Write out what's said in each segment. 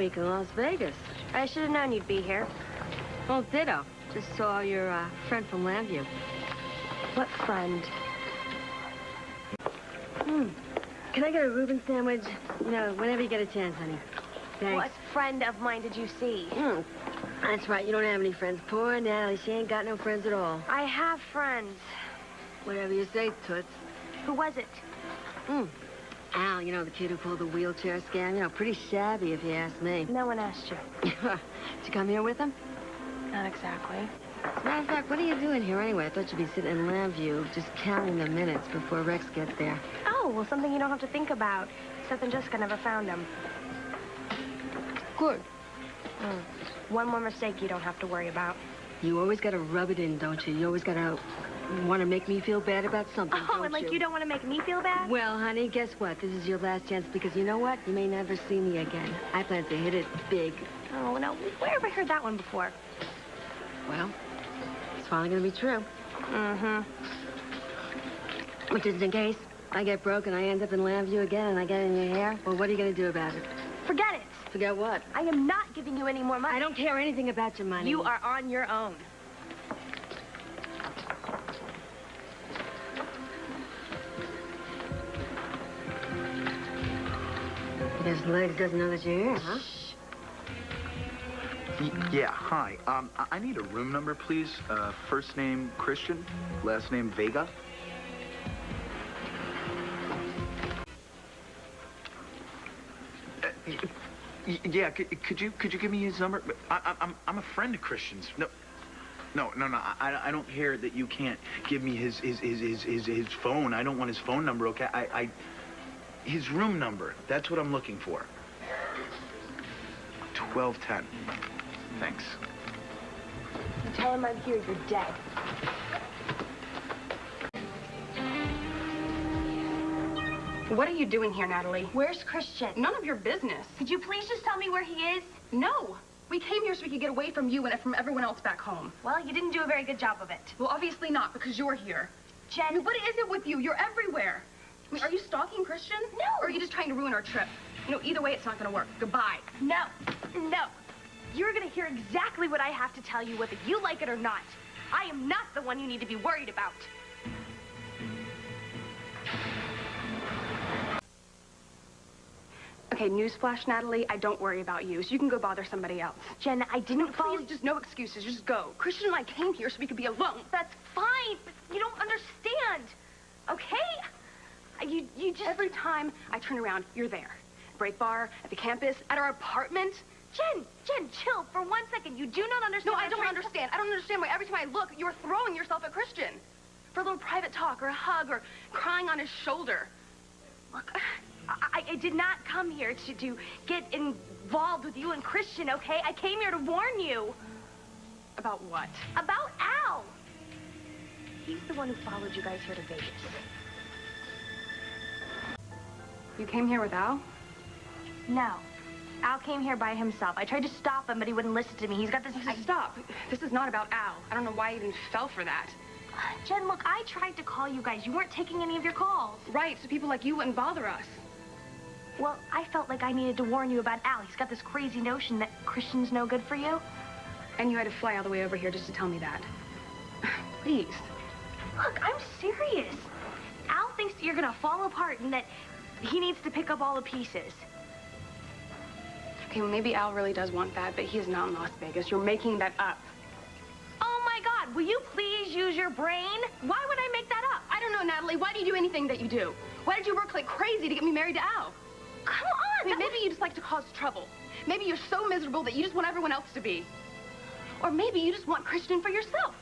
week in Las Vegas. I should have known you'd be here. Well, ditto. Just saw your friend from Llanview. What friend? Can I get a Reuben sandwich? You know, whenever you get a chance, honey. Thanks. What friend of mine did you see? That's right, you don't have any friends. Poor Natalie, she ain't got no friends at all. I have friends. Whatever you say, Toots. Who was it? Al, you know, the kid who pulled the wheelchair scam. You know, pretty shabby if you ask me. No one asked you. Did you come here with him? Not exactly. As a matter of fact, what are you doing here anyway? I thought you'd be sitting in Llanview just counting the minutes before Rex gets there. Oh, well, something you don't have to think about. Seth and Jessica never found him. Good. One more mistake you don't have to worry about. You always gotta rub it in, don't you? You always gotta want to make me feel bad about something, Oh, and like you don't want to make me feel bad? Well, honey, guess what? This is your last chance because you know what? You may never see me again. I plan to hit it big. Oh, no. Where have I heard that one before? Well, it's finally gonna be true. But just in case I get broke and I end up in Llanview again and I get in your hair, well, what are you gonna do about it? Forget it. Forget what? I am not giving you any more money. I don't care anything about your money. You are on your own. I guess Legs doesn't know that you're here, huh? Yeah, hi. I need a room number, please. First name Cristian, last name Vega. Yeah, could you give me his number? I'm a friend of Cristian's. No. I don't hear that you can't give me his phone. I don't want his phone number. Okay, his room number. That's what I'm looking for. 1210. Thanks. You tell him I'm here, you're dead. What are you doing here, Natalie? Where's Cristian? None of your business. Could you please just tell me where he is? No. We came here so we could get away from you and from everyone else back home. Well, you didn't do a very good job of it. Well, obviously not, because you're here. Jen... I mean, what is it with you? You're everywhere. I mean, are you stalking Cristian? No. Or are you just trying to ruin our trip? You know, either way, it's not going to work. Goodbye. No. You're going to hear exactly what I have to tell you, whether you like it or not. I am not the one you need to be worried about. Okay, newsflash, Natalie, I don't worry about you, so you can go bother somebody else. Jen, I didn't follow... Please, just no excuses, just go. Cristian and I came here so we could be alone. That's fine, but you don't understand, okay? You just... Every time I turn around, you're there. Break bar, at the campus, at our apartment. Jen, chill for 1 second. You do not understand. No, I don't understand. I don't understand why every time I look, you're throwing yourself at Cristian. For a little private talk or a hug or crying on his shoulder. Look, I did not come here to get involved with you and Cristian, okay? I came here to warn you. About what? About Al. He's the one who followed you guys here to Vegas. You came here with Al? No. Al came here by himself. I tried to stop him, but he wouldn't listen to me. He's got this... Stop. This is not about Al. I don't know why you even fell for that. Jen, look, I tried to call you guys. You weren't taking any of your calls. Right, so people like you wouldn't bother us. Well, I felt like I needed to warn you about Al. He's got this crazy notion that Cristian's no good for you. And you had to fly all the way over here just to tell me that. Please. Look, I'm serious. Al thinks that you're gonna fall apart and that he needs to pick up all the pieces. Okay, well, maybe Al really does want that, but he is not in Las Vegas. You're making that up. Oh, my God. Will you please use your brain? Why would I make that up? I don't know, Natalie. Why do you do anything that you do? Why did you work like crazy to get me married to Al? Come on. I mean, maybe you just like to cause trouble. Maybe you're so miserable that you just want everyone else to be. Or maybe you just want Cristian for yourself.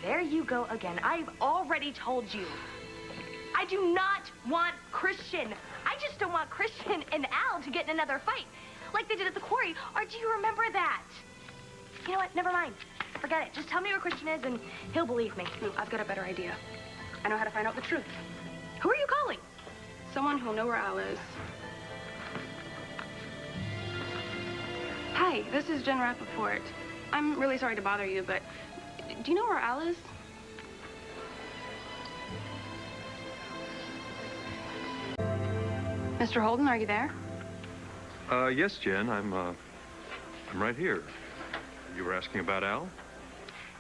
There you go again. I've already told you. I do not want Cristian. I just don't want Cristian and Al to get in another fight. Like they did at the quarry. Or do you remember that? You know what? Never mind. Forget it. Just tell me where Cristian is and he'll believe me. No, I've got a better idea. I know how to find out the truth. Who are you calling? Someone who'll know where Al is. Hi, this is Jen Rappaport. I'm really sorry to bother you, but do you know where Al is? Mr. Holden, are you there? Yes, Jen, I'm right here. You were asking about Al?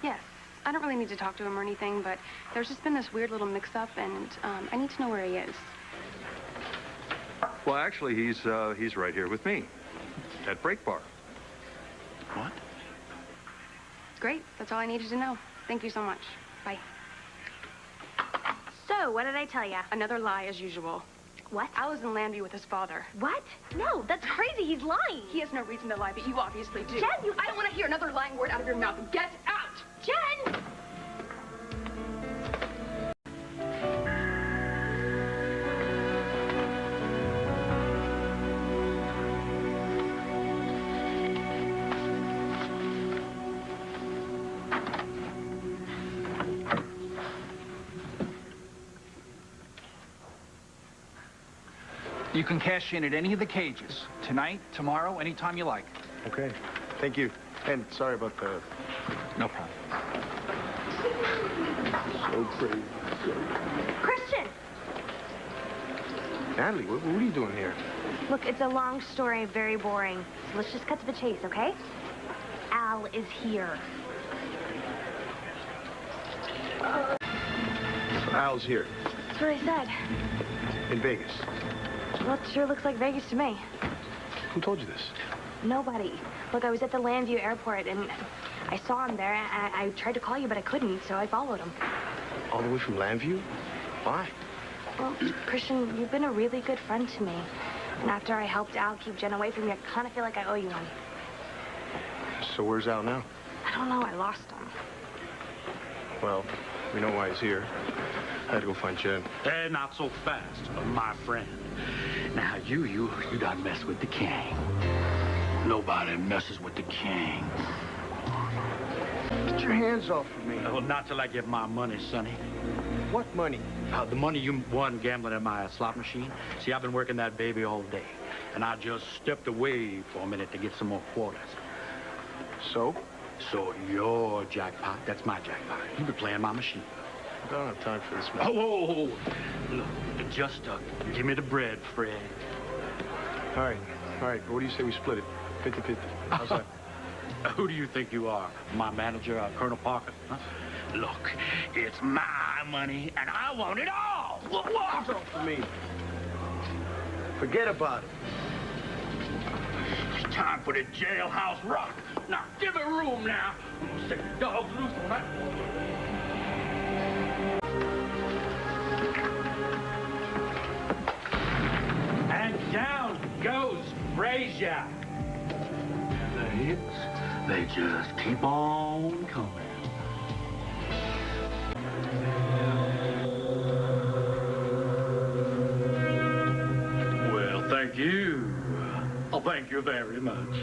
Yes. I don't really need to talk to him or anything, but there's just been this weird little mix-up, and I need to know where he is. Well, actually, he's right here with me at Break Bar. What? Great. That's all I needed to know. Thank you so much. Bye. So, what did I tell you? Another lie, as usual. What? Al was in Llanview with his father. What? No, that's crazy. He's lying. He has no reason to lie, but you obviously do. Jen, I don't want to hear another lying word out of your mouth. Get out! Jen! You can cash in at any of the cages. Tonight, tomorrow, anytime you like. Okay. Thank you. And sorry about the... No problem. So crazy. Cristian! Natalie, what are you doing here? Look, it's a long story, very boring. So let's just cut to the chase, okay? Al is here. So Al's here. That's what I said. In Vegas. Well, it sure looks like Vegas to me. Who told you this? Nobody. Look, I was at the Llanview airport, and I saw him there. I tried to call you, but I couldn't, so I followed him. All the way from Llanview? Why? Well, Cristian, you've been a really good friend to me. And after I helped Al keep Jen away from you, I kind of feel like I owe you one. So where's Al now? I don't know. I lost him. Well, we know why he's here. I had to go find Jen. Not so fast, my friend. Now, you done messed with the king. Nobody messes with the king. Get your hands off of me. Well, not till I get my money, Sonny. What money? The money you won gambling at my slot machine. See, I've been working that baby all day. And I just stepped away for a minute to get some more quarters. So? So your jackpot, that's my jackpot. You be playing my machine. I don't have time for this, man. Oh, look, just give me the bread, Fred. All right. But what do you say we split it? 50-50. How's that? Who do you think you are? My manager, Colonel Parker? Huh? Look, it's my money, and I want it all. Hands off of me. Forget about it. It's time for the jailhouse rock. Now, give it room now. I'm gonna set the dogs loose on that. And down goes Frazier. The hits, they just keep on coming. Well, thank you. Oh, thank you very much.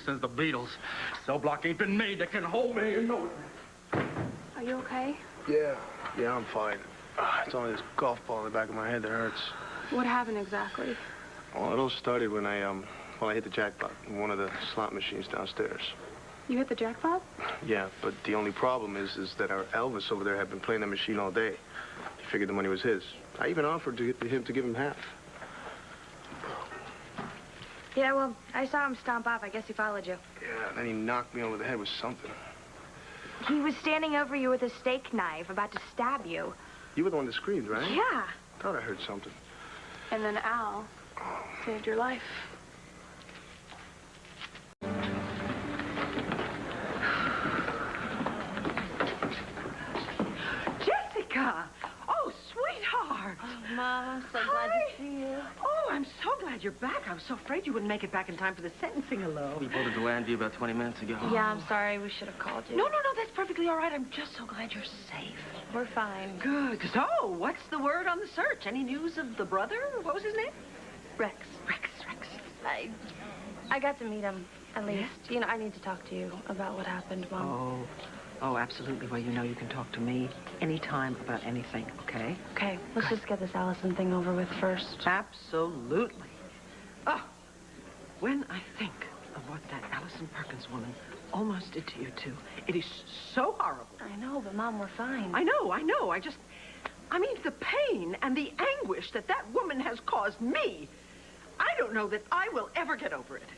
Since the Beatles, cell block ain't been made that can hold me, you know it. Are you okay? Yeah, I'm fine. It's only this golf ball in the back of my head that hurts. What happened exactly? Well, it all started when I hit the jackpot in one of the slot machines downstairs. You hit the jackpot? Yeah, but the only problem is that our Elvis over there had been playing that machine all day. He figured the money was his. I even offered to give him half. Yeah, well, I saw him stomp off. I guess he followed you. Yeah, and then he knocked me over the head with something. He was standing over you with a steak knife, about to stab you. You were the one that screamed, right? Yeah. Thought I heard something. And then Al saved your life. Jessica! Oh, sweetheart! Oh, Mom, I'm so glad to see you. Oh, I'm so glad you're back. I was so afraid you wouldn't make it back in time for the sentencing alone. We boarded the Llanview about 20 minutes ago. Yeah, I'm sorry. We should have called you. No, that's perfectly all right. I'm just so glad you're safe. We're fine. Good. So, what's the word on the search? Any news of the brother? What was his name? Rex. Rex. I got to meet him, at least. You know, I need to talk to you about what happened, Mom. Oh, Oh, absolutely. Well, you know you can talk to me anytime about anything, okay? Okay, let's just get this Allison thing over with first. Absolutely. Oh, when I think of what that Allison Perkins woman almost did to you two, it is so horrible. I know, but Mom, we're fine. I know. I mean, the pain and the anguish that that woman has caused me, I don't know that I will ever get over it.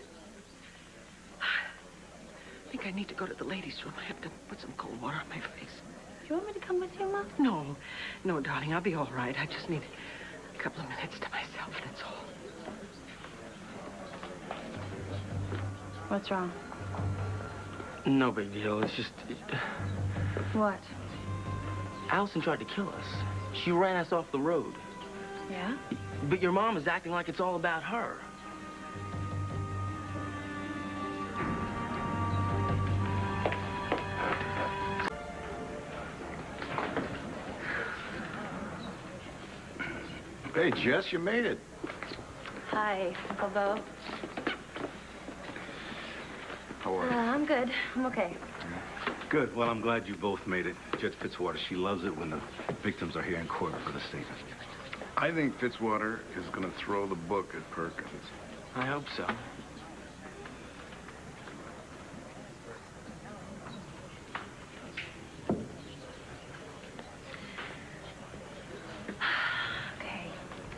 I think I need to go to the ladies' room. I have to put some cold water on my face. Do you want me to come with you, Mom? No, darling, I'll be all right. I just need a couple of minutes to myself, that's all. What's wrong? No big deal. It's just... What? Allison tried to kill us. She ran us off the road. Yeah? But your mom is acting like it's all about her. Hey, Jess, you made it. Hi, Uncle Bo. How are you? I'm good. I'm okay. Good. Well, I'm glad you both made it. Judge Fitzwater, she loves it when the victims are here in court for the statement. I think Fitzwater is going to throw the book at Perkins. I hope so. Okay.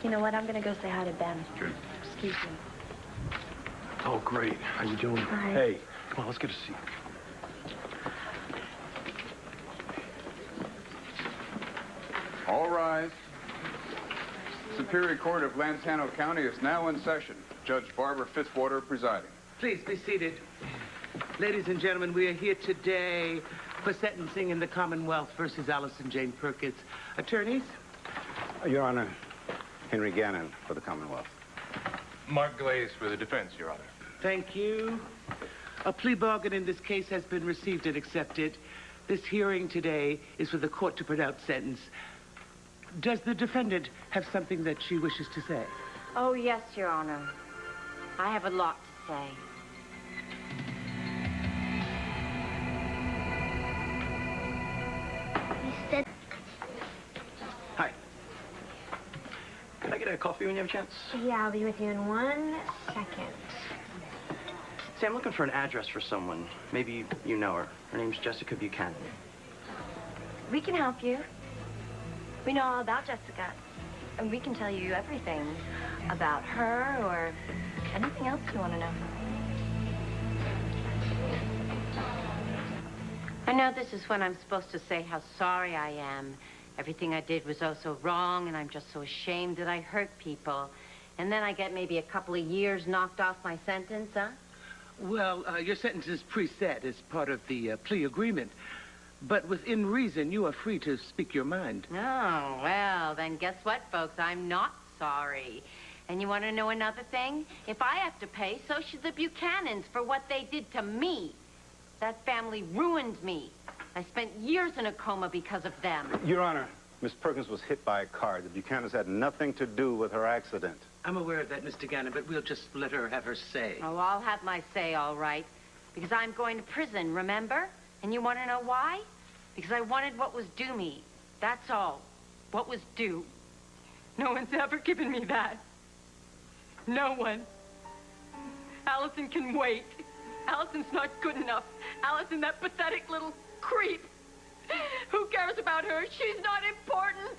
You know what? I'm going to go say hi to Ben. Good. Excuse me. Oh, great. How you doing? Hi. Hey, come on, let's get a seat. All rise. Superior Court of Lantano County is now in session. Judge Barbara Fitzwater presiding. Please be seated. Ladies and gentlemen, we are here today for sentencing in the Commonwealth versus Allison Jane Perkins. Attorneys? Your Honor, Henry Gannon for the Commonwealth. Mark Glaze for the defense, Your Honor. Thank you. A plea bargain in this case has been received and accepted. This hearing today is for the court to pronounce sentence. Does the defendant have something that she wishes to say? Oh, yes, Your Honor. I have a lot to say. Hi. Can I get a coffee when you have a chance? Yeah, I'll be with you in 1 second. Say, I'm looking for an address for someone. Maybe you know her. Her name's Jessica Buchanan. We can help you. We know all about Jessica. And we can tell you everything about her or anything else you want to know. I know this is when I'm supposed to say how sorry I am. Everything I did was oh so wrong, and I'm just so ashamed that I hurt people. And then I get maybe a couple of years knocked off my sentence, huh? Well, your sentence is preset as part of the plea agreement. But within reason, you are free to speak your mind. Oh, well, then guess what, folks? I'm not sorry. And you want to know another thing? If I have to pay, so should the Buchanans for what they did to me. That family ruined me. I spent years in a coma because of them. Your Honor, Miss Perkins was hit by a car. The Buchanans had nothing to do with her accident. I'm aware of that, Mr. Gannon, but we'll just let her have her say. Oh, I'll have my say, all right. Because I'm going to prison, remember? And you want to know why? Because I wanted what was due me. That's all. What was due. No one's ever given me that. No one. Allison can wait. Allison's not good enough. Allison, that pathetic little creep. Who cares about her? She's not important.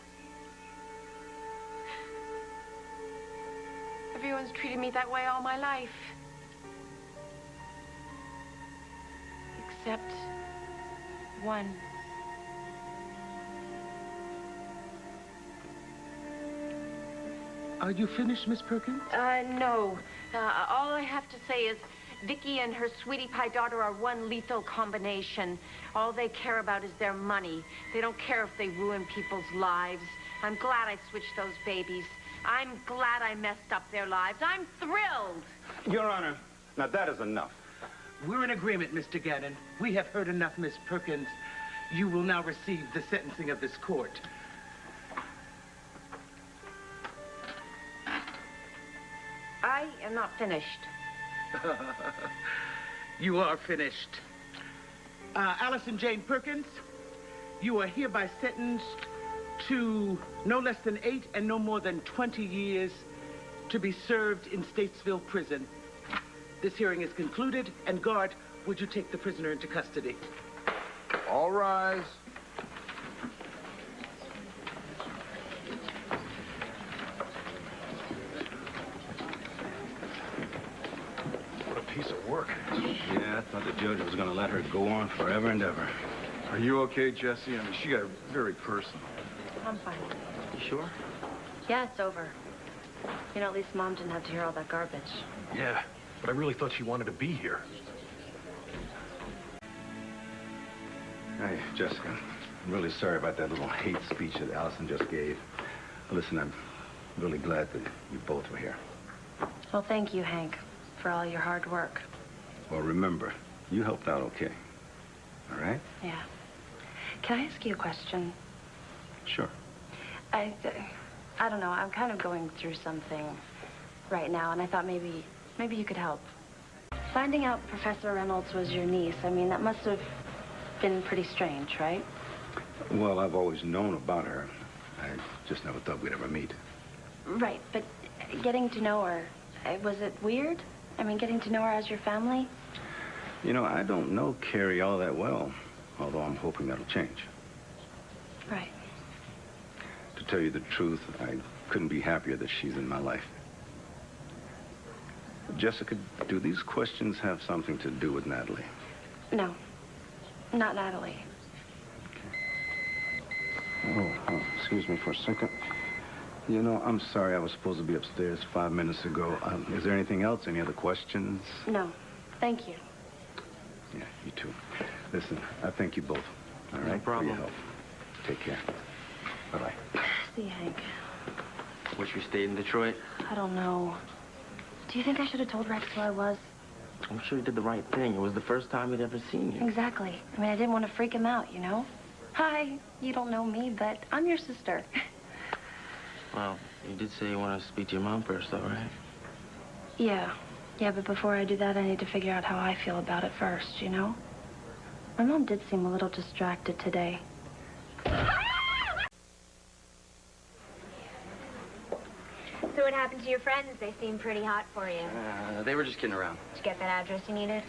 Everyone's treated me that way all my life. Except one. Are you finished, Miss Perkins? No. All I have to say is Vicky and her sweetie pie daughter are one lethal combination. All they care about is their money. They don't care if they ruin people's lives. I'm glad I switched those babies. I'm glad I messed up their lives. I'm thrilled. Your Honor, now that is enough. We're in agreement, Mr. Gannon. We have heard enough, Miss Perkins. You will now receive the sentencing of this court. I am not finished. You are finished. Allison Jane Perkins, you are hereby sentenced to no less than 8 and no more than 20 years to be served in Statesville Prison. This hearing is concluded, and guard, would you take the prisoner into custody? All rise. What a piece of work. Yeah, I thought the judge was going to let her go on forever and ever. Are you okay, Jesse? I mean, she got very personal. I'm fine. You sure? Yeah, it's over. You know, at least Mom didn't have to hear all that garbage. Yeah, but I really thought she wanted to be here. Hey, Jessica, I'm really sorry about that little hate speech that Allison just gave. Listen, I'm really glad that you both were here. Well, thank you, Hank, for all your hard work. Well, remember, you helped out okay. All right? Yeah. Can I ask you a question? Sure. I don't know. I'm kind of going through something right now, and I thought maybe you could help. Finding out Professor Reynolds was your niece, I mean, that must have been pretty strange, right? Well, I've always known about her. I just never thought we'd ever meet. Right, but getting to know her, was it weird? I mean, getting to know her as your family? You know, I don't know Carrie all that well, although I'm hoping that'll change. Right. To tell you the truth, I couldn't be happier that she's in my life. Jessica, do these questions have something to do with Natalie? No, not Natalie. Oh, excuse me for a second. You know, I'm sorry. I was supposed to be upstairs 5 minutes ago. Is there anything else? Any other questions? No, thank you. Yeah, you too. Listen, I thank you both. All right? No problem. For your help. Take care. Bye-bye. See you, Hank. Wish we stayed in Detroit. I don't know. Do you think I should have told Rex who I was? I'm sure you did the right thing. It was the first time he'd ever seen you. Exactly. I mean, I didn't want to freak him out, you know? Hi, you don't know me, but I'm your sister. Well, you did say you wanted to speak to your mom first, though, right? Yeah, but before I do that, I need to figure out how I feel about it first, you know? My mom did seem a little distracted today. So what happened to your friends? They seem pretty hot for you. They were just kidding around. Did you get that address you needed?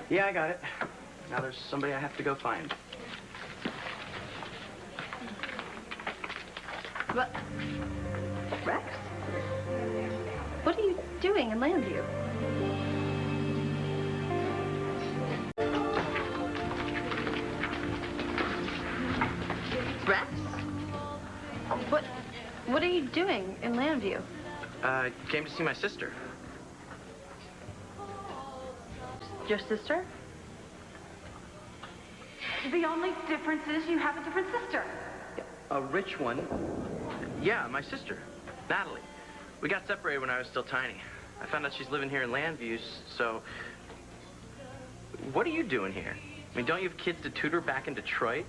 Yeah, I got it. Now there's somebody I have to go find. What? Rex? What are you doing in Llanview? Rex? What are you doing in Llanview? Came to see my sister. Your sister? The only difference is you have a different sister. A rich one? Yeah, my sister, Natalie. We got separated when I was still tiny. I found out she's living here in Llanview, so... What are you doing here? I mean, don't you have kids to tutor back in Detroit?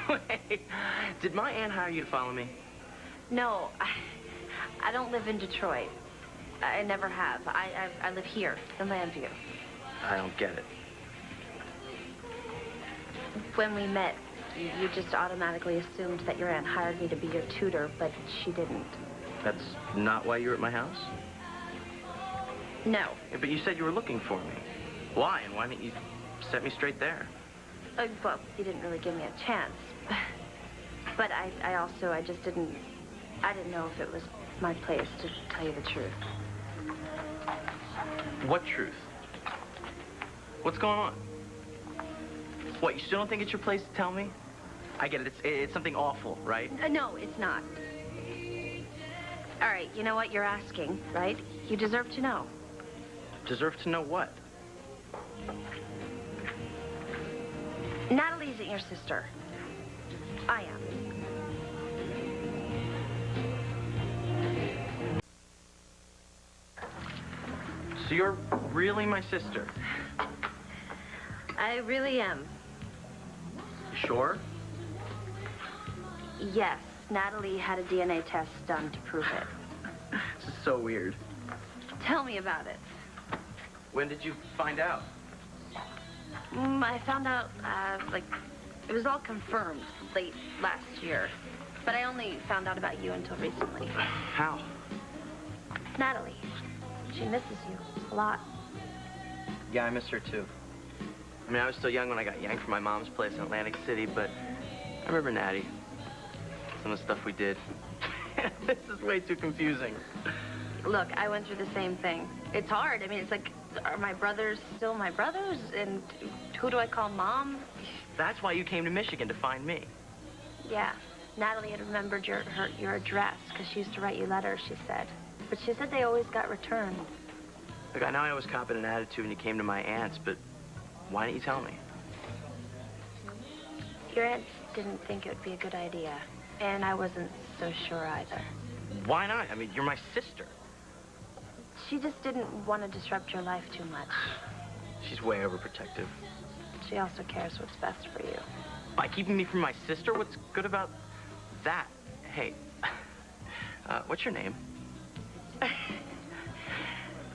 Wait, did my aunt hire you to follow me? No, I don't live in Detroit. I never have. I live here in Llanview. I don't get it. When we met, you just automatically assumed that your aunt hired me to be your tutor, but she didn't. That's not why you were at my house? No. Yeah, but you said you were looking for me. Why? And why didn't you set me straight there? Well, you didn't really give me a chance. But I just didn't... I didn't know if it was my place to tell you the truth. What truth? What's going on? What, you still don't think it's your place to tell me? I get it. It's something awful, right? No, it's not. All right, you know what you're asking, right? You deserve to know. Deserve to know what? Natalie isn't your sister. I am. So you're really my sister? I really am. You sure? Yes, Natalie had a DNA test done to prove it. This is so weird. Tell me about it. When did you find out? I found out, like, it was all confirmed late last year. But I only found out about you until recently. How? Natalie. She misses you a lot. Yeah, I miss her too. I mean, I was still young when I got yanked from my mom's place in Atlantic City, but I remember Natty. Some of the stuff we did. This is way too confusing. Look, I went through the same thing. It's hard. I mean, it's like, are my brothers still my brothers? And who do I call mom? That's why you came to Michigan, to find me. Yeah. Natalie had remembered your address, because she used to write you letters, she said. But she said they always got returned. Look, I know I was copping an attitude when you came to my aunt's, but why didn't you tell me? Your aunt didn't think it would be a good idea, and I wasn't so sure either. Why not? I mean, you're my sister. She just didn't want to disrupt your life too much. She's way overprotective. She also cares what's best for you. By keeping me from my sister, what's good about that? Hey, what's your name?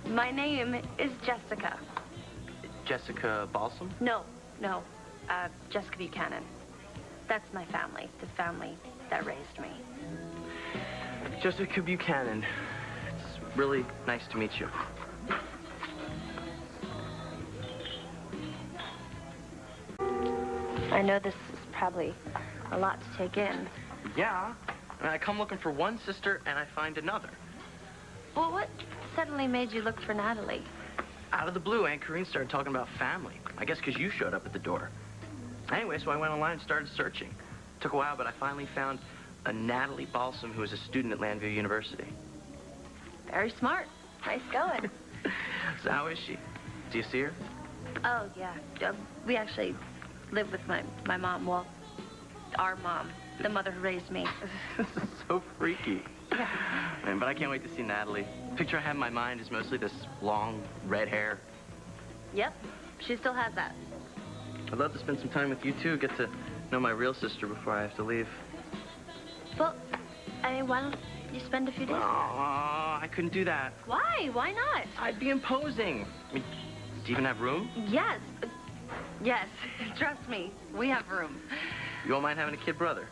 My name is Jessica. Jessica Balsam? No, Jessica Buchanan. That's my family, the family that raised me. Jessica Buchanan. It's really nice to meet you. I know this is probably a lot to take in. Yeah. I mean, I come looking for one sister and I find another. Well, what suddenly made you look for Natalie? Out of the blue, Aunt Corinne started talking about family. I guess because you showed up at the door. Anyway, so I went online and started searching. Took a while, but I finally found a Natalie Balsam who was a student at Llanview University. Very smart. Nice going. So how is she? Do you see her? Oh, yeah. We actually live with my mom. Well, our mom, the mother who raised me. This is so freaky. Yeah. Man, but I can't wait to see Natalie. The picture I have in my mind is mostly this long, red hair. Yep. She still has that. I'd love to spend some time with you, too. Get to know my real sister before I have to leave. Well, I mean, why don't you spend a few days? Oh, I couldn't do that. Why? Why not? I'd be imposing. I mean, do you even have room? Yes. Yes. Trust me. We have room. You won't mind having a kid brother?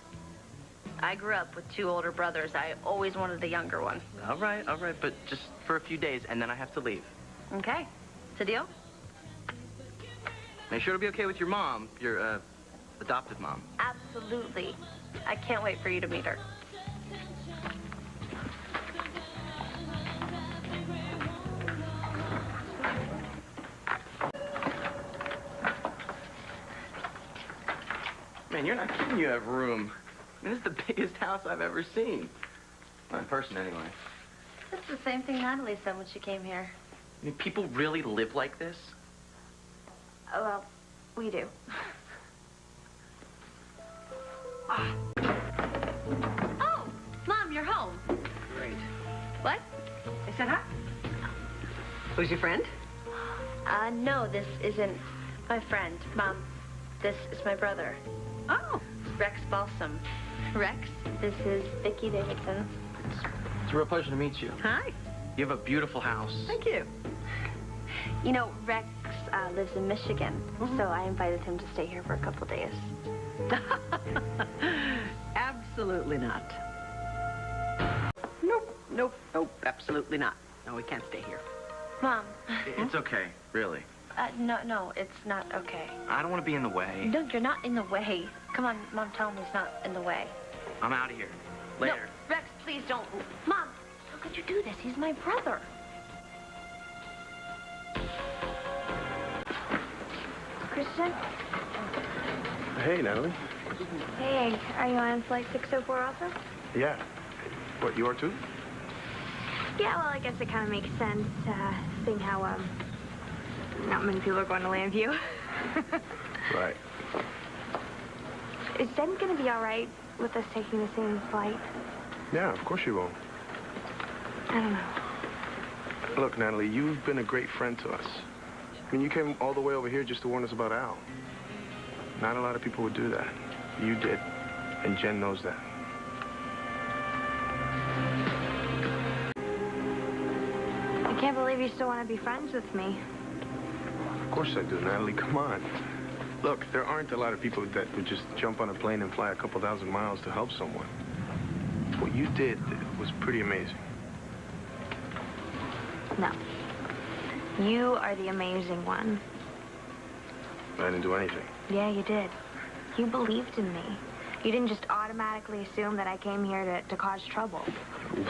I grew up with 2 older brothers. I always wanted the younger one. All right, but just for a few days, and then I have to leave. Okay. It's a deal? Make sure it'll be okay with your mom, your, adopted mom. Absolutely. I can't wait for you to meet her. Man, you're not kidding. You have room. I mean, this is the biggest house I've ever seen. Well, in person, anyway. It's the same thing Natalie said when she came here. I mean, people really live like this? Oh, well, we do. Oh, Mom, you're home. Great. What? I said hi. Who's your friend? No, this isn't my friend. Mom, this is my brother. Oh. Rex Balsam. Rex, this is Vicki Davidson. It's a real pleasure to meet you. Hi. You have a beautiful house. Thank you. You know, Rex lives in Michigan, so I invited him to stay here for a couple days. Absolutely not. Nope, absolutely not. No, we can't stay here. Mom. It's okay, really. No, it's not okay. I don't want to be in the way. No, you're not in the way. Come on, Mom, tell him he's not in the way. I'm out of here. Later. No, Rex, please don't. Mom, how could you do this? He's my brother. Cristian? Hey, Natalie. Hey, are you on flight 604 also? Yeah. What, you are too? Yeah, well, I guess it kind of makes sense, seeing how, not many people are going to Llanview. Right. Is Jen going to be all right with us taking the same flight? Yeah, of course you will. I don't know. Look, Natalie, you've been a great friend to us. I mean, you came all the way over here just to warn us about Al. Not a lot of people would do that. You did, and Jen knows that. I can't believe you still want to be friends with me. course I do, Natalie. Come on. Look, there aren't a lot of people that would just jump on a plane and fly a couple thousand miles to help someone. What you did was pretty amazing. No. You are the amazing one. I didn't do anything. Yeah, you did. You believed in me. You didn't just automatically assume that I came here to cause trouble.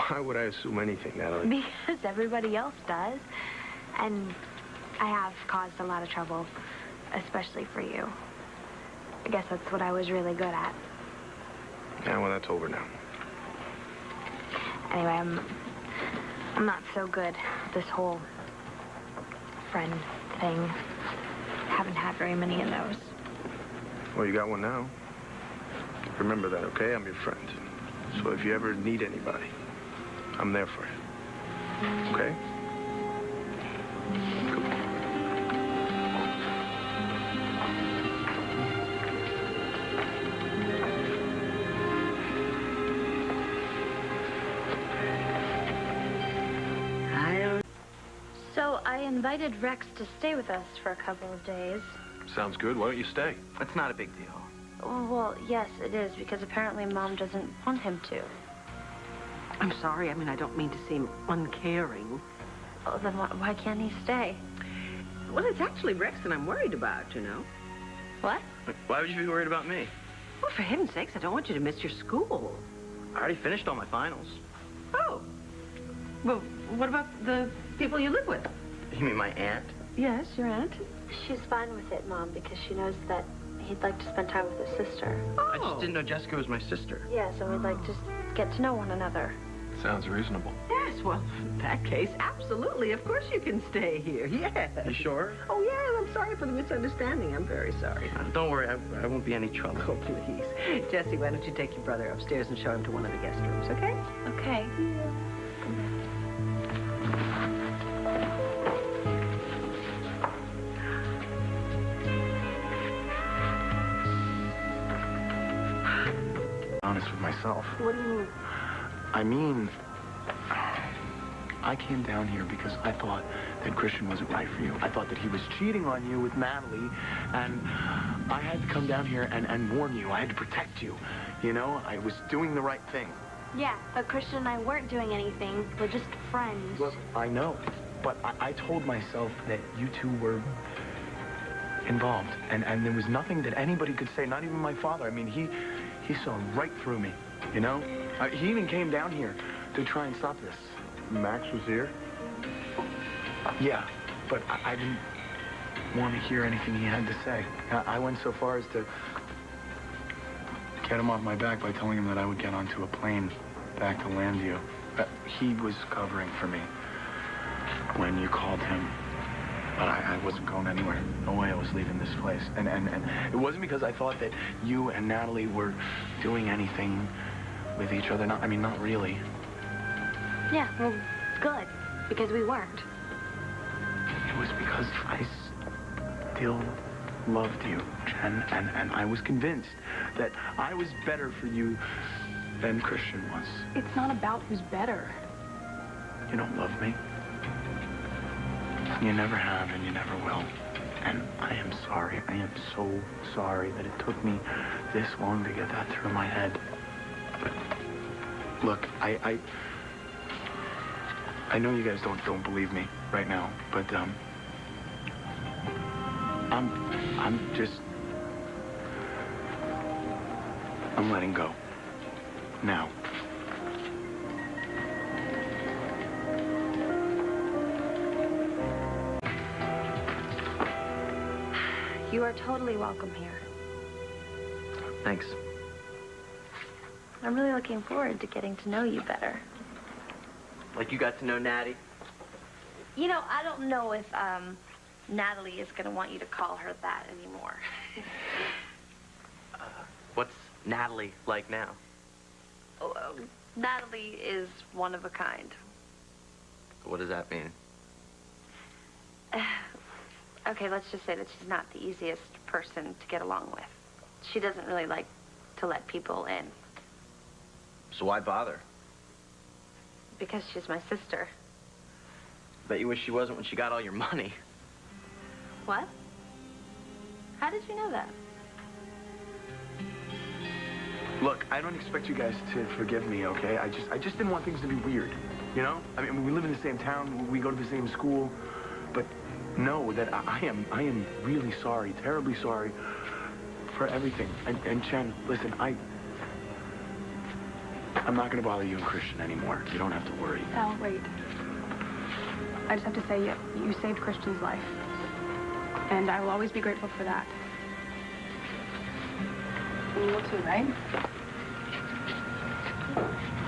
Why would I assume anything, Natalie? Because everybody else does. And I have caused a lot of trouble, especially for you. I guess that's what I was really good at. Yeah, well, that's over now. Anyway, I'm not so good at this whole friend thing. Haven't had very many of those. Well, you got one now. Remember that, okay? I'm your friend. So if you ever need anybody, I'm there for you. Okay? So I invited Rex to stay with us for a couple of days. Sounds good. Why don't you stay? It's not a big deal. Well, yes, it is, because apparently Mom doesn't want him to. I'm sorry. I mean, I don't mean to seem uncaring. Oh, then why can't he stay? Well, it's actually Rex that I'm worried about, you know. What? Why would you be worried about me? Well, for heaven's sakes, I don't want you to miss your school. I already finished all my finals. Oh. Well, what about the people you live with? You mean my aunt? Yes, your aunt. She's fine with it, Mom, because she knows that he'd like to spend time with his sister. Oh. I just didn't know Jessica was my sister. Yeah, so we'd like to get to know one another. Sounds reasonable. Yes, well, in that case, absolutely. Of course you can stay here. Yes. You sure? Oh, yeah, I'm sorry for the misunderstanding. I'm very sorry. Don't worry, I won't be any trouble. Oh, please. Jesse, why don't you take your brother upstairs and show him to one of the guest rooms, okay? Okay. Honest with myself. What do you mean? I mean, I came down here because I thought that Cristian wasn't right for you. I thought that he was cheating on you with Natalie, and I had to come down here and warn you. I had to protect you. You know, I was doing the right thing. Yeah, but Cristian and I weren't doing anything. We're just friends. Well, I know, but I told myself that you two were involved, and there was nothing that anybody could say, not even my father. I mean, he saw right through me, you know? He even came down here to try and stop this. Max was here? Yeah, but I didn't want to hear anything he had to say. I went so far as to get him off my back by telling him that I would get onto a plane back to Llanview. He was covering for me when you called him. But I wasn't going anywhere. No way I was leaving this place. And it wasn't because I thought that you and Natalie were doing anything with each other. I mean, not really. Yeah, well, good, because we weren't. It was because I still loved you, Jen, and I was convinced that I was better for you than Cristian was. It's not about who's better. You don't love me. You never have, and you never will. And I am sorry. I am so sorry that it took me this long to get that through my head. But look, I know you guys don't believe me right now, but I'm letting go now. You are totally welcome here. Thanks. I'm really looking forward to getting to know you better. Like you got to know Natty? You know, I don't know if Natalie is going to want you to call her that anymore. What's Natalie like now? Oh, Natalie is one of a kind. What does that mean? Okay, let's just say that she's not the easiest person to get along with. She doesn't really like to let people in. So why bother? Because she's my sister. Bet you wish she wasn't when she got all your money. What? How did you know that? Look, I don't expect you guys to forgive me, okay? I just didn't want things to be weird, you know? I mean, we live in the same town, we go to the same school, but know that I am really sorry, terribly sorry for everything. And Chen, listen, I'm not gonna bother you and Cristian anymore. You don't have to worry. Al, wait. I just have to say, you saved Cristian's life. And I will always be grateful for that. You will too, right?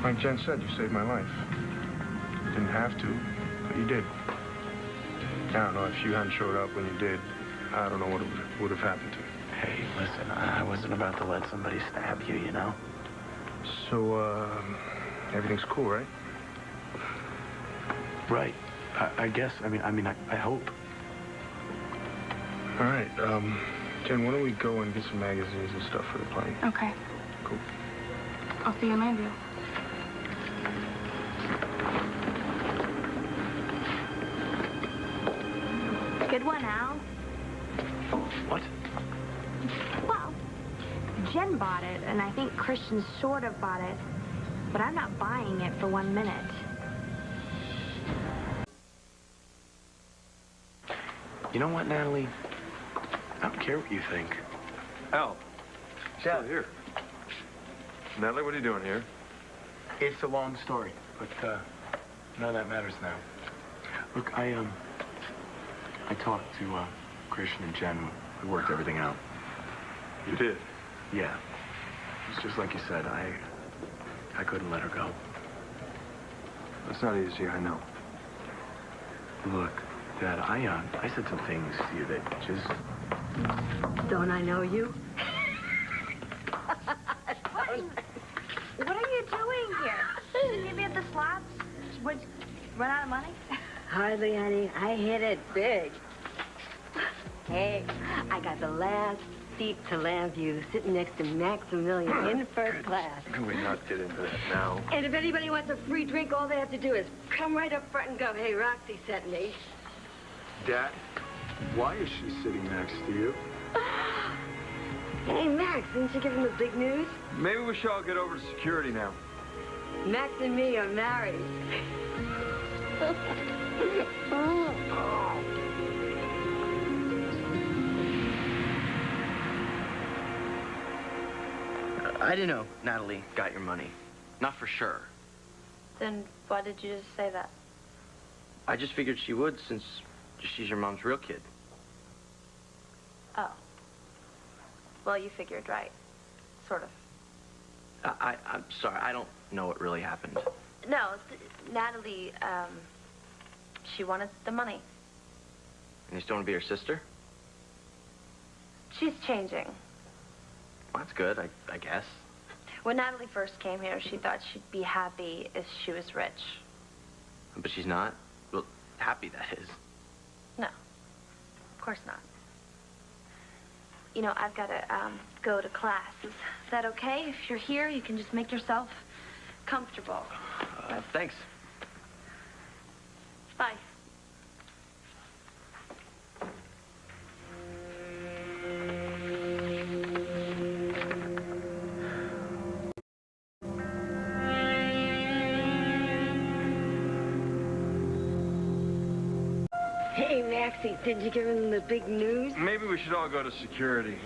Like Jen said, you saved my life. You didn't have to, but you did. I don't know, if you hadn't showed up when you did, I don't know what would have happened to you. Hey, listen, I wasn't about to let somebody stab you, you know? So, everything's cool, right? Right. I guess. I hope. All right, Jen, why don't we go and get some magazines and stuff for the plane? Okay. Cool. I'll see you in llanview. Good one, Al. What? Well, Jen bought it, and I think Cristian sort of bought it, but I'm not buying it for 1 minute. You know what, Natalie? I don't care what you think. Al, still here. Natalie, what are you doing here? It's a long story, but none of that matters now. Look, I talked to Cristian and Jen. We worked everything out. You did? Yeah. It's just like you said. I couldn't let her go. It's not easy, I know. Look, Dad, I said some things to you that just... Don't I know you? What are you doing here? Shouldn't you be at the slots? Would run out of money? Hardly, honey. I hit it big. Hey, I got the last seat to llanview, sitting next to Maximilian in first class. Can we not get into that now? And if anybody wants a free drink, all they have to do is come right up front and go, hey, Roxy sent me. Dad, why is she sitting next to you? Hey, Max, didn't you give him the big news? Maybe we should all get over to security now. Max and me are married. I didn't know Natalie got your money. Not for sure. Then why did you just say that? I just figured she would since she's your mom's real kid. Oh. Well, you figured right. Sort of. I'm sorry, I don't know what really happened. No, Natalie, she wanted the money. And you still want to be her sister? She's changing. Well, that's good, I guess. When Natalie first came here, she thought she'd be happy if she was rich. But she's not? Well, happy, that is. No, of course not. You know, I've got to go to class. Is that okay? If you're here, you can just make yourself comfortable. Thanks. Bye. Hey, Maxie, did you give him the big news? Maybe we should all go to security.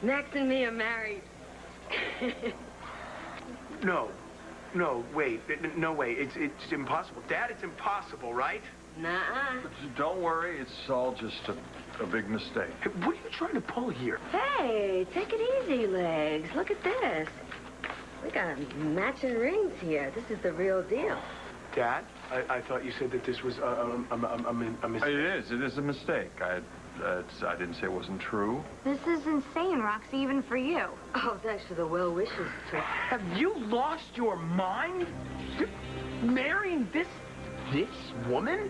Max and me are married. No, wait, no way. It's impossible. Dad, it's impossible, right? Nuh-uh. Don't worry, it's all just a big mistake. Hey, what are you trying to pull here? Hey, take it easy, Legs. Look at this. We got matching rings here. This is the real deal. Dad, I thought you said that this was a mistake. It is a mistake. I didn't say it wasn't true. This is insane, Roxy, even for you. Oh, thanks for the well wishes, Trick. Have you lost your mind? You're marrying this woman?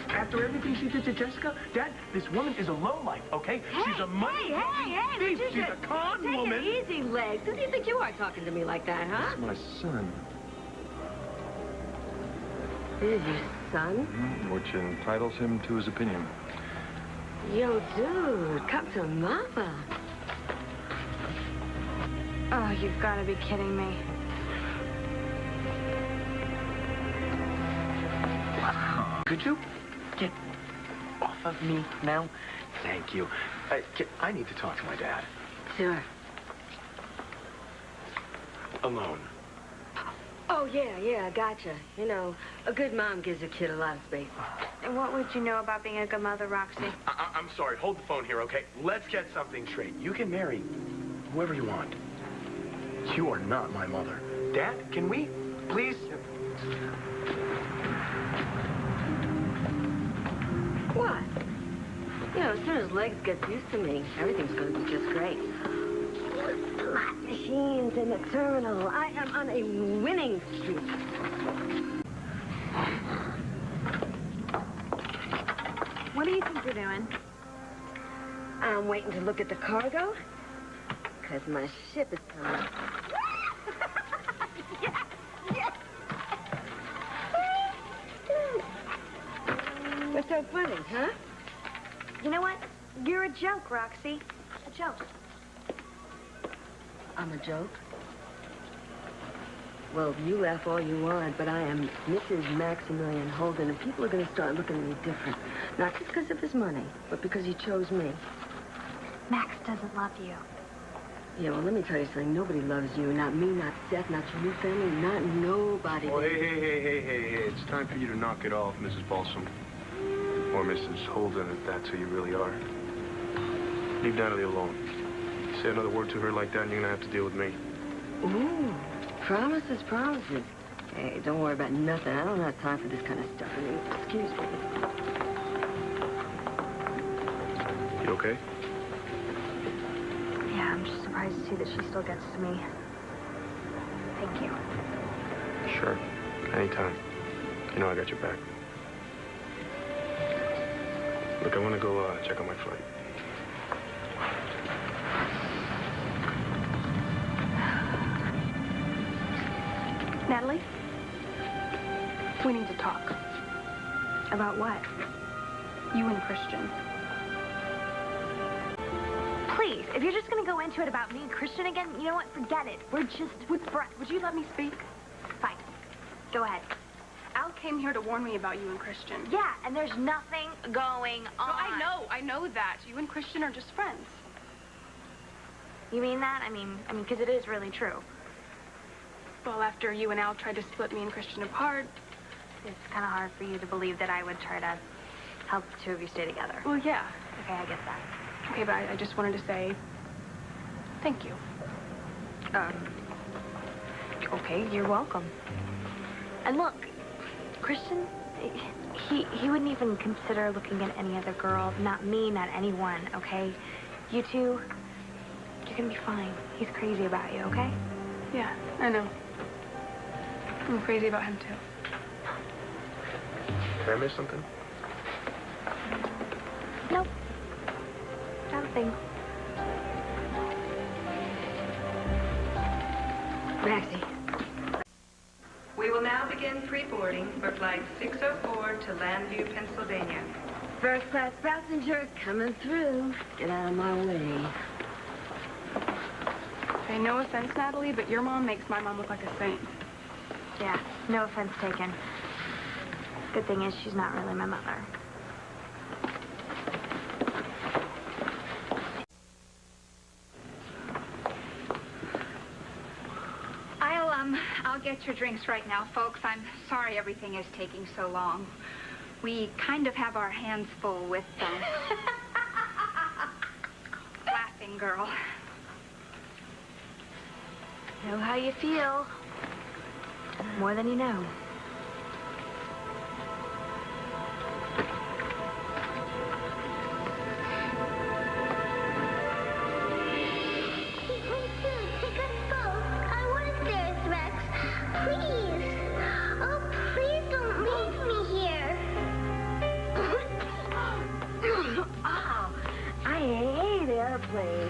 After everything she did to Jessica? Dad, this woman is a lowlife, okay? Hey, she's a money thief. She's a con woman. Take it easy, Legs. Who do you think you are talking to me like that, huh? That's my son. This is your son? Which entitles him to his opinion. Yo, dude, come to mama. Oh, you've got to be kidding me. Could you get off of me now? Thank you. I need to talk to my dad. Sure. Alone. Oh, yeah, gotcha. You know, a good mom gives a kid a lot of space. And what would you know about being a good mother, Roxy? I'm sorry. Hold the phone here, okay? Let's get something straight. You can marry whoever you want. You are not my mother. Dad, can we, please? What? You know, as soon as Legs gets used to me, everything's going to be just great. Slot machines in the terminal. I am on a winning streak. What do you think you're doing? I'm waiting to look at the cargo, because my ship is coming. What's so funny, huh? You know what? You're a joke, Roxy. A joke. I'm a joke? Well, you laugh all you want, but I am Mrs. Maximilian Holden, and people are going to start looking at me different. Not just because of his money, but because he chose me. Max doesn't love you. Yeah, well, let me tell you something. Nobody loves you. Not me, not Seth, not your new family, not nobody. Oh, hey. It's time for you to knock it off, Mrs. Balsam. Or Mrs. Holden, if that's who you really are. Leave Natalie alone. Say another word to her like that, and you're gonna have to deal with me. Ooh, promises. Hey, don't worry about nothing. I don't have time for this kind of stuff. I mean, excuse me. You okay? Yeah, I'm just surprised to see that she still gets to me. Thank you. Sure. Anytime. You know I got your back. Look, I want to go check on my flight. Natalie? We need to talk. About what? You and Cristian. Please, if you're just going to go into it about me and Cristian again, you know what? Forget it. We're just with breath. Would you let me speak? Fine. Go ahead. Al came here to warn me about you and Cristian. Yeah, and there's nothing going on. No, I know that. You and Cristian are just friends. You mean that? I mean, because it is really true. Well, after you and Al tried to split me and Cristian apart... It's kind of hard for you to believe that I would try to help the two of you stay together. Well, yeah. Okay, I get that. Okay, but I just wanted to say thank you. Okay, you're welcome. And look, Cristian, he wouldn't even consider looking at any other girl. Not me, not anyone, okay? You two, you're gonna be fine. He's crazy about you, okay? Yeah, I know. I'm crazy about him, too. Did I miss something? Nope. Not a thing. Maxie. We will now begin pre-boarding for Flight 604 to Llanview, Pennsylvania. First class passenger coming through. Get out of my way. Okay, no offense, Natalie, but your mom makes my mom look like a saint. Yeah, no offense taken. Good thing is she's not really my mother. I'll get your drinks right now, folks. I'm sorry everything is taking so long. We kind of have our hands full with laughing girl. Know how you feel. More than you know.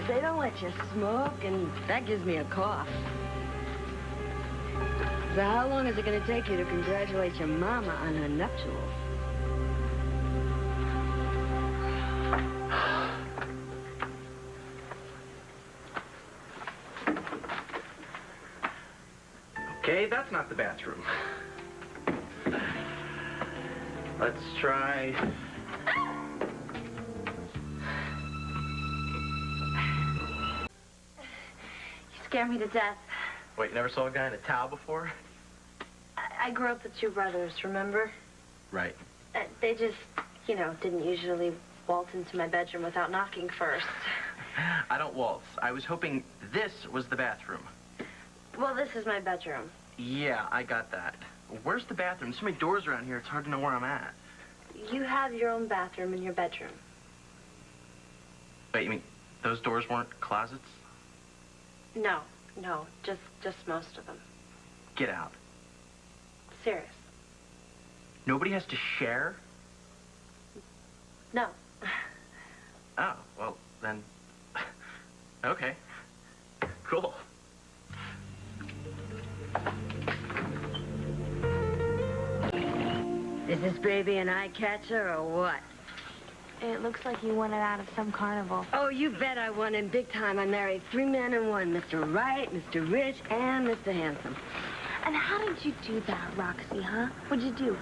They don't let you smoke, and that gives me a cough. So how long is it going to take you to congratulate your mama on her nuptials? Okay, that's not the bathroom. Let's try... You scare me to death. Wait, you never saw a guy in a towel before? I grew up with two brothers, remember? Right. They just, you know, didn't usually waltz into my bedroom without knocking first. I don't waltz. I was hoping this was the bathroom. Well, this is my bedroom. Yeah, I got that. Where's the bathroom? There's so many doors around here, it's hard to know where I'm at. You have your own bathroom in your bedroom. Wait, you mean those doors weren't closets? No, just most of them. Get out. Serious. Nobody has to share? No. Oh, well, then... Okay. Cool. Is this baby an eye catcher or what? It looks like you won it out of some carnival. Oh, you bet I won in big time. I married 3 men in one, Mr. Right, Mr. Rich, and Mr. Handsome. And how did you do that, Roxy, huh? What'd you do?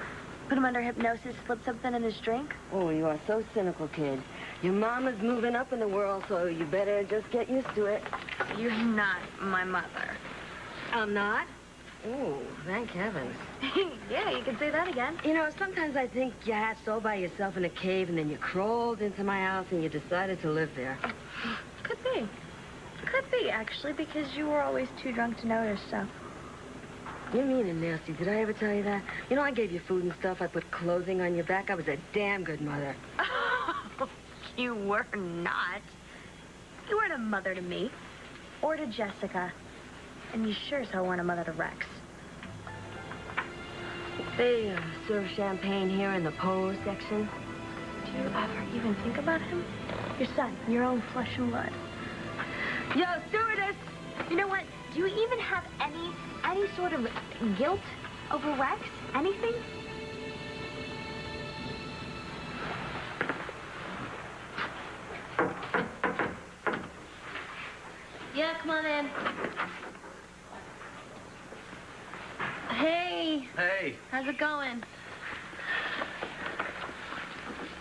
Put him under hypnosis, slip something in his drink? Oh, you are so cynical, kid. Your mama's moving up in the world, so you better just get used to it. You're not my mother. I'm not? Oh, thank heavens. Yeah, you can say that again. You know, sometimes I think you hatched all by yourself in a cave, and then you crawled into my house, and you decided to live there. Could be. Could be, actually, because you were always too drunk to notice stuff. You're mean and nasty. Did I ever tell you that? You know, I gave you food and stuff. I put clothing on your back. I was a damn good mother. You were not. You weren't a mother to me. Or to Jessica. And you sure as hell weren't a mother to Rex. They serve champagne here in the polo section. Do you ever even think about him? Your son, your own flesh and blood. Yo, stewardess! You know what? Do you even have any sort of guilt over Rex? Anything? Yeah, come on in. Hey. Hey. How's it going?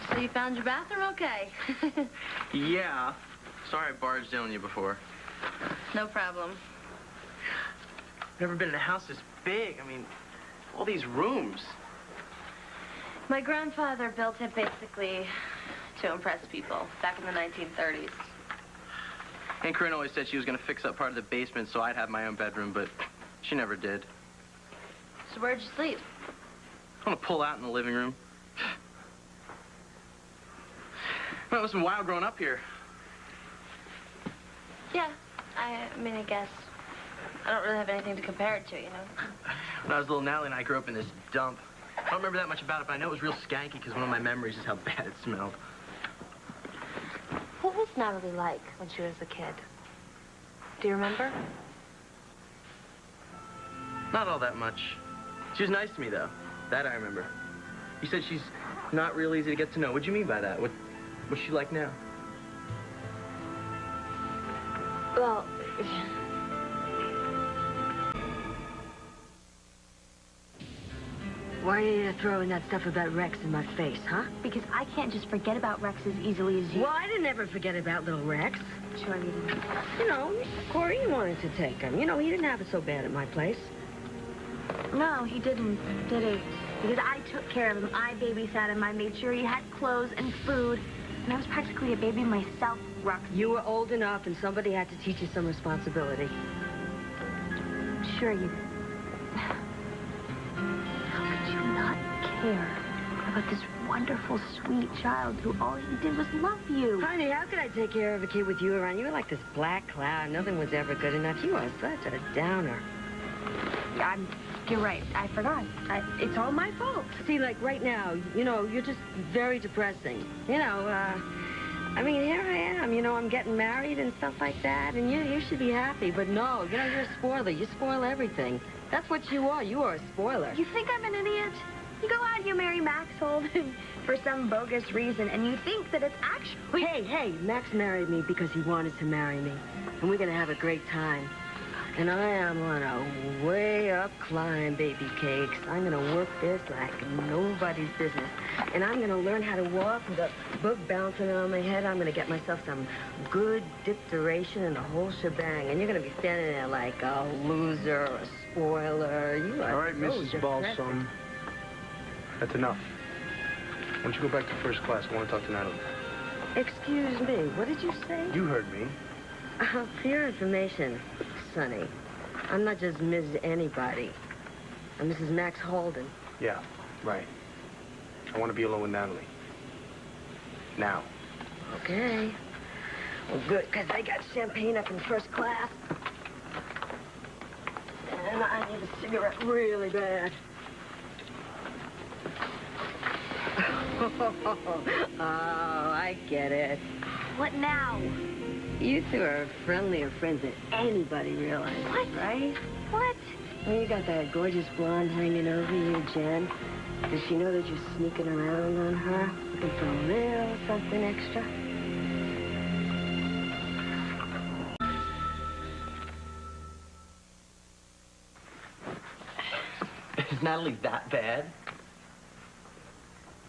So you found your bathroom okay? Yeah. Sorry I barged in on you before. No problem. Never been in a house this big. I mean, all these rooms. My grandfather built it basically to impress people back in the 1930s. Aunt Corinne always said she was going to fix up part of the basement so I'd have my own bedroom, but she never did. So where'd you sleep? I want to pull out in the living room. Well, it was wild growing up here. Yeah, I mean, I guess. I don't really have anything to compare it to, you know? When I was little, Natalie and I grew up in this dump. I don't remember that much about it, but I know it was real skanky because one of my memories is how bad it smelled. What was Natalie like when she was a kid? Do you remember? Not all that much. She was nice to me, though. That I remember. You said she's not real easy to get to know. What'd you mean by that? What's she like now? Well... Why are you throwing that stuff about Rex in my face, huh? Because I can't just forget about Rex as easily as you. Well, I didn't ever forget about little Rex. Sure you didn't. You know, Corey wanted to take him. You know, he didn't have it so bad at my place. No, he didn't, did he? Because I took care of him. I babysat him. I made sure he had clothes and food. And I was practically a baby myself, Roxy. You were old enough and somebody had to teach you some responsibility. Sure you did. Care about this wonderful, sweet child who all he did was love you. Honey, how could I take care of a kid with you around? You were like this black cloud. Nothing was ever good enough. You are such a downer. You're right. I forgot. It's all my fault. See, like right now, you know, you're just very depressing. You know, I mean, here I am. You know, I'm getting married and stuff like that, and you should be happy. But no, you know, you're a spoiler. You spoil everything. That's what you are. You are a spoiler. You think I'm an idiot? You go out and you marry Max Holden for some bogus reason, and you think that it's actually... Hey, Max married me because he wanted to marry me. And we're going to have a great time. And I am on a way up climb, baby cakes. I'm gonna work this like nobody's business. And I'm gonna learn how to walk with a book bouncing on my head. I'm gonna get myself some good dip duration and the whole shebang. And you're gonna be standing there like a loser or a spoiler. You are All right, so Mrs. depressing. Balsam. That's enough. Why don't you go back to first class? I want to talk to Natalie. Excuse me, what did you say? You heard me. For your information, Sonny, I'm not just Mrs. Anybody. I'm Mrs. Max Holden. Yeah, right. I want to be alone with Natalie. Now. Okay. Well, good, because I got champagne up in first class. And I need a cigarette really bad. Oh, I get it. What now? You two are friendlier friends than anybody realizes, What? right? What? Well, you got that gorgeous blonde hanging over you, Jen. Does she know that you're sneaking around on her, looking for a little something extra? Is Natalie that bad?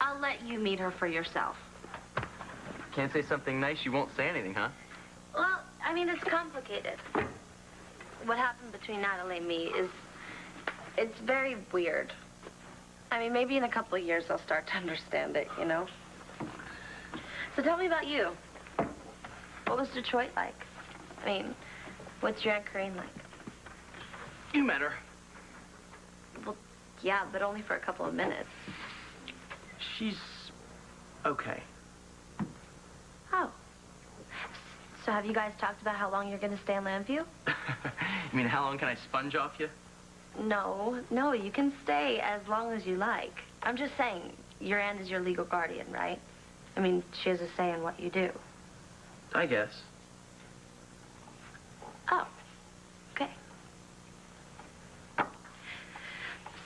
I'll let you meet her for yourself. Can't say something nice, you won't say anything, huh? Well, I mean, it's complicated. What happened between Natalie and me it's very weird. I mean, maybe in a couple of years I'll start to understand it, you know? So tell me about you. What was Detroit like? I mean, what's your Aunt Corinne like? You met her. Well, yeah, but only for a couple of minutes. She's okay. Oh. So have you guys talked about how long you're going to stay in Llanview? You mean, how long can I sponge off you? No, you can stay as long as you like. I'm just saying, your aunt is your legal guardian, right? I mean, she has a say in what you do. I guess. Oh, okay.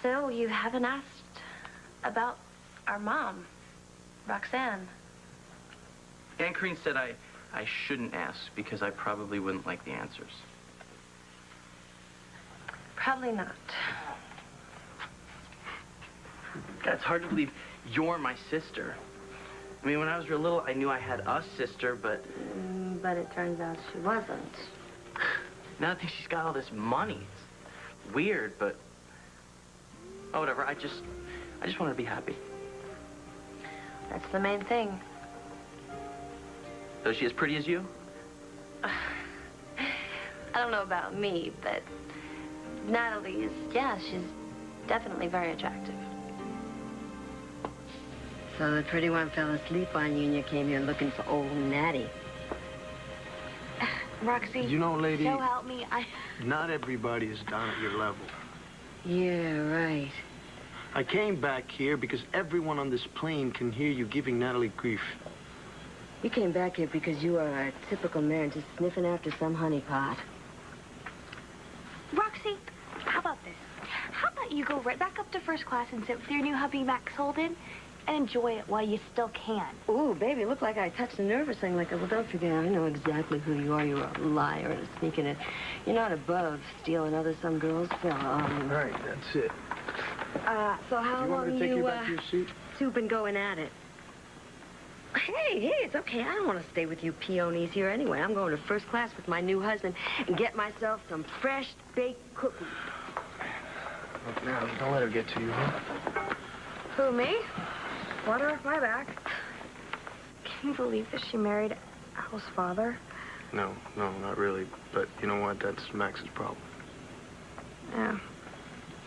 So you haven't asked about our mom, Roxanne. Aunt Corinne said I shouldn't ask because I probably wouldn't like the answers. Probably not. It's hard to believe you're my sister. I mean, when I was real little, I knew I had a sister, but... But it turns out she wasn't. Now I think she's got all this money. It's weird, but... Oh, whatever. I just want her to be happy. That's the main thing. So is she as pretty as you? I don't know about me, but Natalie is, yeah, she's definitely very attractive. So the pretty one fell asleep on you and you came here looking for old Natty. Roxy, You know, lady, so help me, not everybody is down at your level. Yeah, right. I came back here because everyone on this plane can hear you giving Natalie grief. You came back here because you are a typical man just sniffing after some honeypot. Roxy, how about this? How about you go right back up to first class and sit with your new hubby, Max Holden, and enjoy it while you still can? Ooh, baby, look like I touched the nerve or something like that. Well, don't forget, I know exactly who you are. You're a liar and a sneaking it. You're not above stealing some girl's fella. Right, that's it. So how You want long me to take you back to your seat? two been going at it? Hey, it's okay. I don't want to stay with you peonies here anyway. I'm going to first class with my new husband and get myself some fresh baked cookies. Look, now, don't let her get to you, huh? Who, me? Water off my back. Can you believe that she married Al's father? No, not really. But you know what? That's Max's problem. Yeah.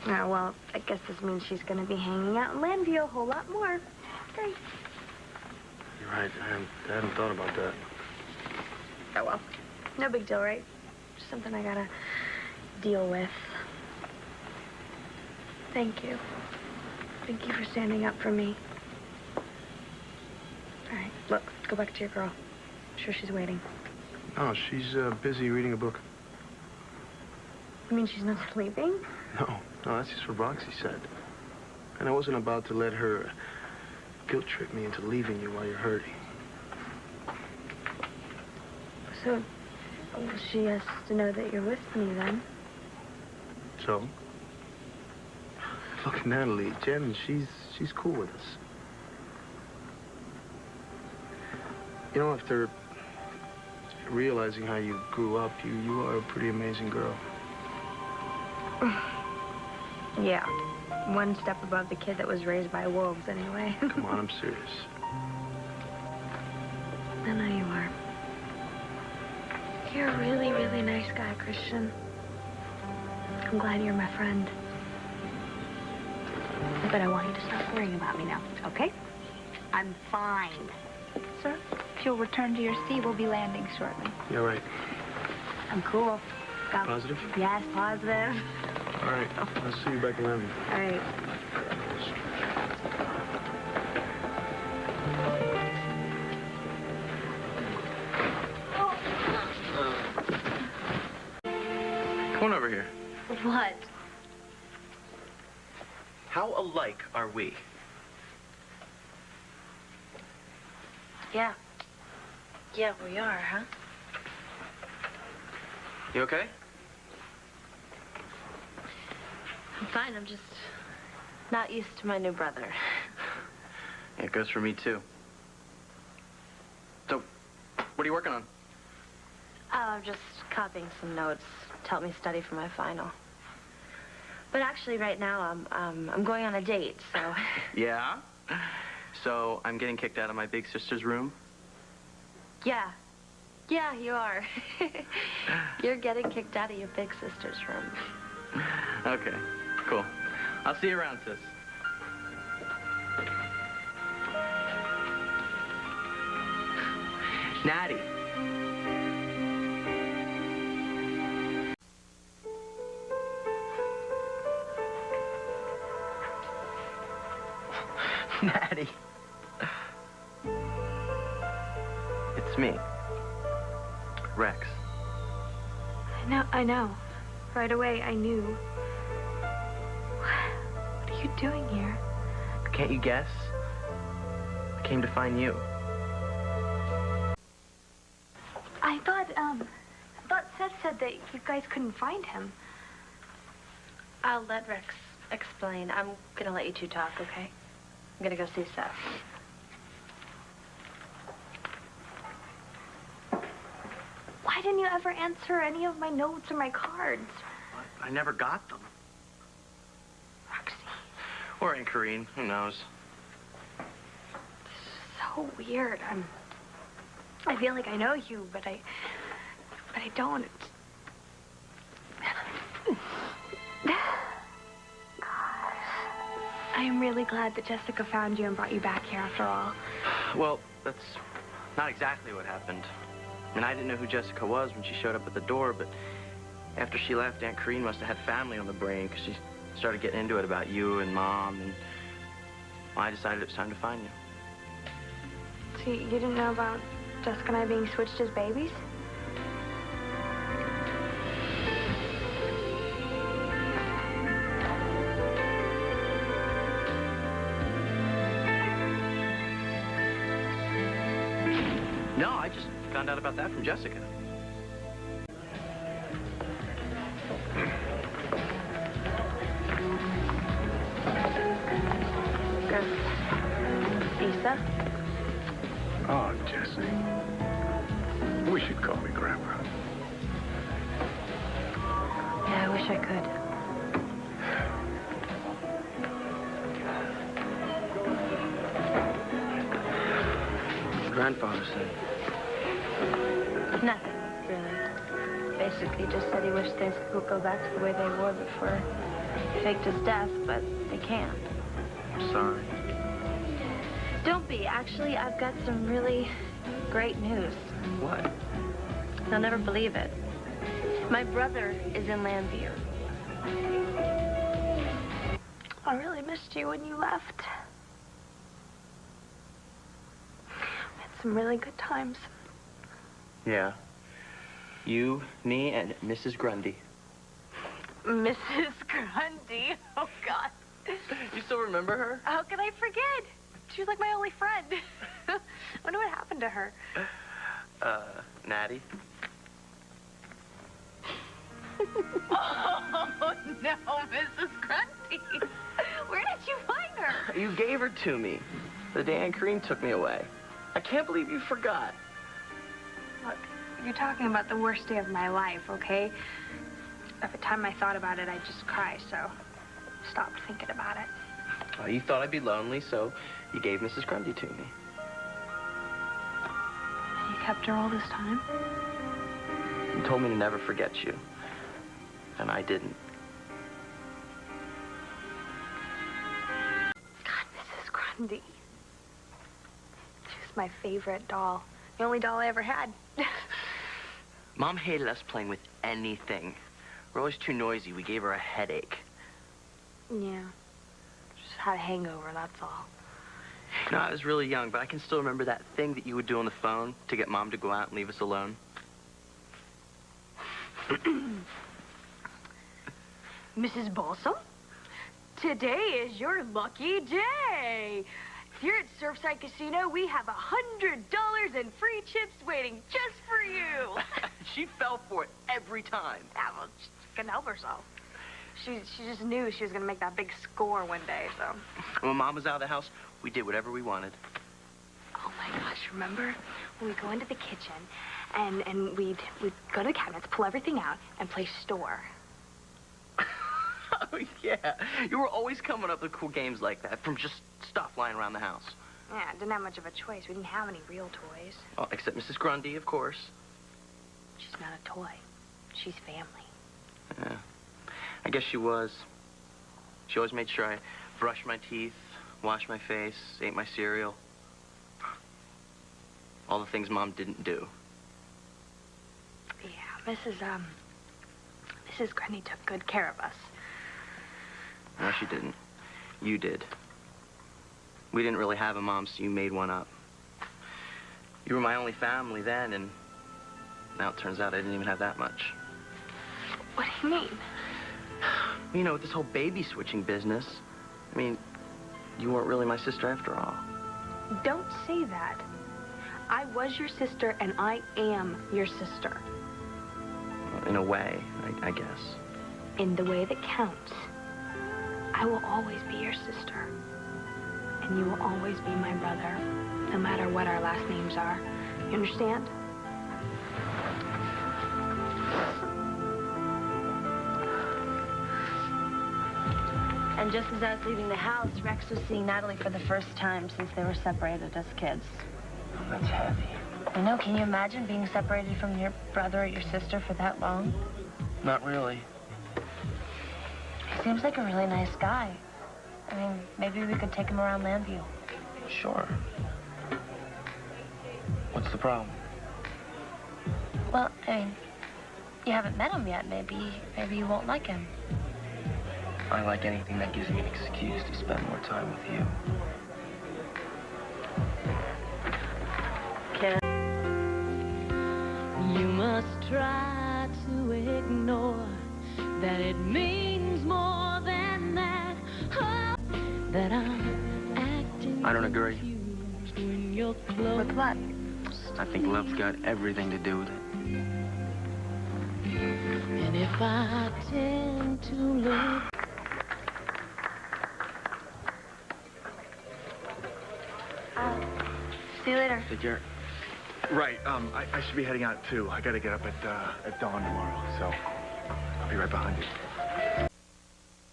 Yeah, well, I guess this means she's going to be hanging out in Llanview a whole lot more. Great. You're right. I hadn't thought about that. Oh, well. No big deal, right? Just something I gotta deal with. Thank you. Thank you for standing up for me. All right, look, go back to your girl. I'm sure she's waiting. Oh, she's busy reading a book. You mean she's not sleeping? No, that's just what Roxy said. And I wasn't about to let her guilt trip me into leaving you while you're hurting. So, she has to know that you're with me then. So? Look, Natalie, Jen, she's cool with us. You know, after realizing how you grew up, you are a pretty amazing girl. Yeah. One step above the kid that was raised by wolves, anyway. Come on, I'm serious. I know you are. You're a really, really nice guy, Cristian. I'm glad you're my friend. But I want you to stop worrying about me now, okay? I'm fine. Sir, if you'll return to your seat, we'll be landing shortly. Yeah, right. I'm cool. Got... Positive? Yes, positive. All right. I'll see you back in Llanview. All right. Come on over here. What? How alike are we? Yeah. Yeah, we are, huh? You okay? I'm fine. I'm just not used to my new brother. Yeah, it goes for me, too. So, what are you working on? I'm just copying some notes to help me study for my final. But actually, right now, I'm going on a date, so... Yeah? So, I'm getting kicked out of my big sister's room? Yeah. Yeah, you are. You're getting kicked out of your big sister's room. Okay, cool. I'll see you around, sis. Natty. Natty. It's me. Rex. I know. Right away, I knew. What are you doing here? Can't you guess? I came to find you. I thought Seth said that you guys couldn't find him. I'll let Rex explain. I'm gonna let you two talk, okay? I'm gonna go see Seth. Why didn't you ever answer any of my notes or my cards? I never got them. Roxy. Or in Korean, who knows? So weird. I feel like I know you, but I don't. I am really glad that Jessica found you and brought you back here after all. Well, that's not exactly what happened. I mean, I didn't know who Jessica was when she showed up at the door, but after she left, Aunt Corrine must have had family on the brain because she started getting into it about you and Mom, and well, I decided it was time to find you. So you didn't know about Jessica and I being switched as babies? No, I just found out about that from Jessica. Isa? Oh, Jesse. Wish you'd call me Grandpa. Yeah, I wish I could. Grandfather said. Nothing, really. Basically just said he wished things could go back to the way they were before he faked his death, but they can't. I'm sorry. Don't be. Actually, I've got some really great news. What? You'll never believe it. My brother is in Llanview. I really missed you when you left. We had some really good times. Yeah. You, me, and Mrs. Grundy. Mrs. Grundy? Oh, God. You still remember her? How can I forget? She was like my only friend. I wonder what happened to her. Natty. Oh, no. No, Mrs. Grundy. Where did you find her? You gave her to me the day Aunt Corinne took me away. I can't believe you forgot. Look, you're talking about the worst day of my life, okay? Every time I thought about it, I'd just cry, so I stopped thinking about it. Well, you thought I'd be lonely, so you gave Mrs. Grundy to me. You kept her all this time? You told me to never forget you, and I didn't. God, Mrs. Grundy. She was my favorite doll. The only doll I ever had. Mom hated us playing with anything. We're always too noisy. We gave her a headache. Yeah. Just had a hangover, that's all. You know, I was really young, but I can still remember that thing that you would do on the phone to get Mom to go out and leave us alone. Mrs. Balsam, today is your lucky day. Here at Surfside Casino, we have $100 in free chips waiting just for you. She fell for it every time. Yeah, well, she couldn't help herself. She just knew she was going to make that big score one day, so. When Mom was out of the house, we did whatever we wanted. Oh, my gosh, remember when we go into the kitchen and we'd go to the cabinets, pull everything out, and play store? Oh, yeah. You were always coming up with cool games like that from just stuff lying around the house. Yeah, didn't have much of a choice. We didn't have any real toys. Oh, except Mrs. Grundy, of course. She's not a toy. She's family. Yeah. I guess she was. She always made sure I brushed my teeth, washed my face, ate my cereal. All the things Mom didn't do. Yeah, Mrs. Grundy took good care of us. No, she didn't. You did. We didn't really have a mom, so you made one up. You were my only family then, and now it turns out I didn't even have that much. What do you mean? You know, with this whole baby switching business, I mean, you weren't really my sister after all. Don't say that. I was your sister, and I am your sister. In a way, I guess. In the way that counts. I will always be your sister. And you will always be my brother, no matter what our last names are. You understand? And just as I was leaving the house, Rex was seeing Natalie for the first time since they were separated as kids. Oh, that's heavy. I know, can you imagine being separated from your brother or your sister for that long? Not really. He seems like a really nice guy. I mean, maybe we could take him around Llanview. Sure. What's the problem? Well, I mean, you haven't met him yet. Maybe you won't like him. I like anything that gives me an excuse to spend more time with you. You must try to ignore that it means more than that. Oh, that I'm acting. I don't agree. When you're close. With what? I think love's got everything to do with it. And if I tend to look. See you later. Take care. Right, I should be heading out, too. I gotta get up at dawn tomorrow, so I'll be right behind you.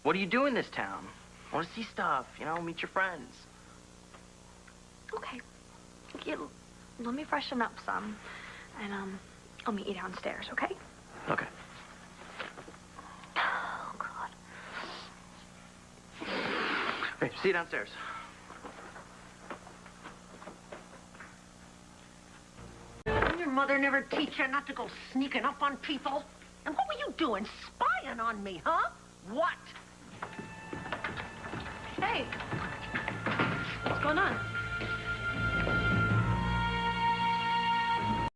What do you do in this town? I want to see stuff, you know, meet your friends. Okay. Let me freshen up some, and I'll meet you downstairs, okay? Okay. Oh, God. Okay, see you downstairs. Your mother never teach you not to go sneaking up on people? And what were you doing, spying on me, huh? What? Hey. What's going on?